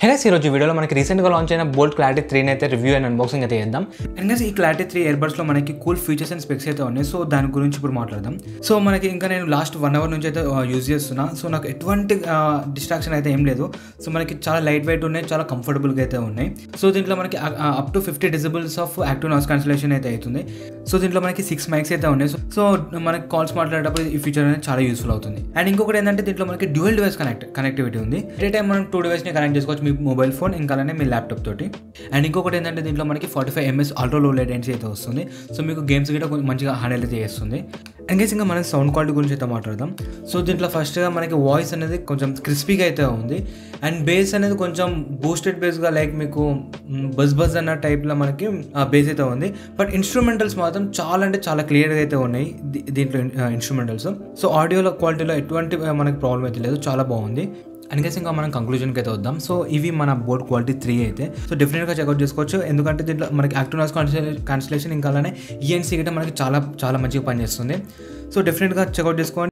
Hess ఈరోజు వీడియోలో మనకి రీసెంట్గా లాంచ్ అయిన బోల్ట్ క్లారిటీ 3 అయితే రివ్యూ అండ్ అన్బాక్సింగ్ అయితే చేద్దాం. అండ్ గైస్ ఈ క్లారిటీ 3 ఇయర్బడ్స్లో మనకి కూల్ ఫీచర్స్ అండ్ స్పెక్స్ అయితే ఉన్నాయి. సో దాని గురించి ఇప్పుడు మాట్లాడదాం. సో మనకి ఇంకా నేను లాస్ట్ 1 అవర్ నుంచి అయితే యూజ్ చేస్తున్నా. సో నాకు ఎటువంటి డిస్ట్రాక్షన్ అయితే ఏం లేదు. సో మనకి చాలా లైట్ వెయిట్ ఉన్నాయి, చాలా కంఫర్టబుల్గా అయితే ఉన్నాయి. సో దీంట్లో మనకి up to 50 decibels of active noise cancellation అయితే అవుతుంది. సో దీంట్లో మనకి 6 మైక్స్ అయితే ఉన్నాయి. సో మనకి కాల్స్ మాట్లాడేటప్పుడు ఈ ఫీచర్ అనేది చాలా యూస్ఫుల్ అవుతుంది. అండ్ ఇంకొకటి ఏంటంటే దీంట్లో మనకి డ్యూయల్ డివైస్ కనెక్టివిటీ ఉంది. ఎట్ ఏ టైం మనం 2 డివైస్ని కనెక్ట్ చేసుకోవచ్చు, మీ మొబైల్ ఫోన్ ఇంకా మీ ల్యాప్టాప్ తోటి. అండ్ ఇంకొకటి ఏంటంటే దీంట్లో మనకి 45 ms అల్ట్రా లో లేటెన్సీ అయితే వస్తుంది. సో మీకు గేమ్స్ కూడా కొంచెం మంచిగా హ్యాండిల్ అయితే చేస్తుంది. అండ్ గైస్ ఇంకా మనం సౌండ్ క్వాలిటీ గురించి అయితే మాట్లాడదాం. సో దీంట్లో ఫస్ట్గా మనకి వాయిస్ అనేది కొంచెం క్రిస్పీగా అయితే ఉంది. అండ్ బేస్ అనేది కొంచెం బూస్టెడ్ బేస్గా లైక్ మీకు బజ్ అన్న టైప్లో మనకి బేస్ అయితే ఉంది. బట్ ఇన్స్ట్రుమెంటల్స్ మాత్రం చాలా అంటే చాలా క్లియర్గా అయితే ఉన్నాయి దీంట్లో ఇన్స్ట్రుమెంటల్స్. సో ఆడియోలో క్వాలిటీలో ఎటువంటి మనకి ప్రాబ్లం అయితే లేదు, చాలా బాగుంది. అండ్ గైస్ ఇంకా మనం కంక్లూజన్కి అయితే వద్దాం. సో ఇవి మన బోట్ క్వాలిటీ 3 అయితే. సో డెఫినెట్గా చెక్అవుట్ చేసుకోవచ్చు, ఎందుకంటే దీంట్లో మనకి యాక్టివ్ నాయిస్ క్యాన్సిలేషన్ ఇంకా అలానే ఈఎన్సీ గిట్ట మనకి చాలా చాలా మంచిగా పనిచేస్తుంది. సో డెఫినెట్గా చెక్అవుట్ చేసుకోండి.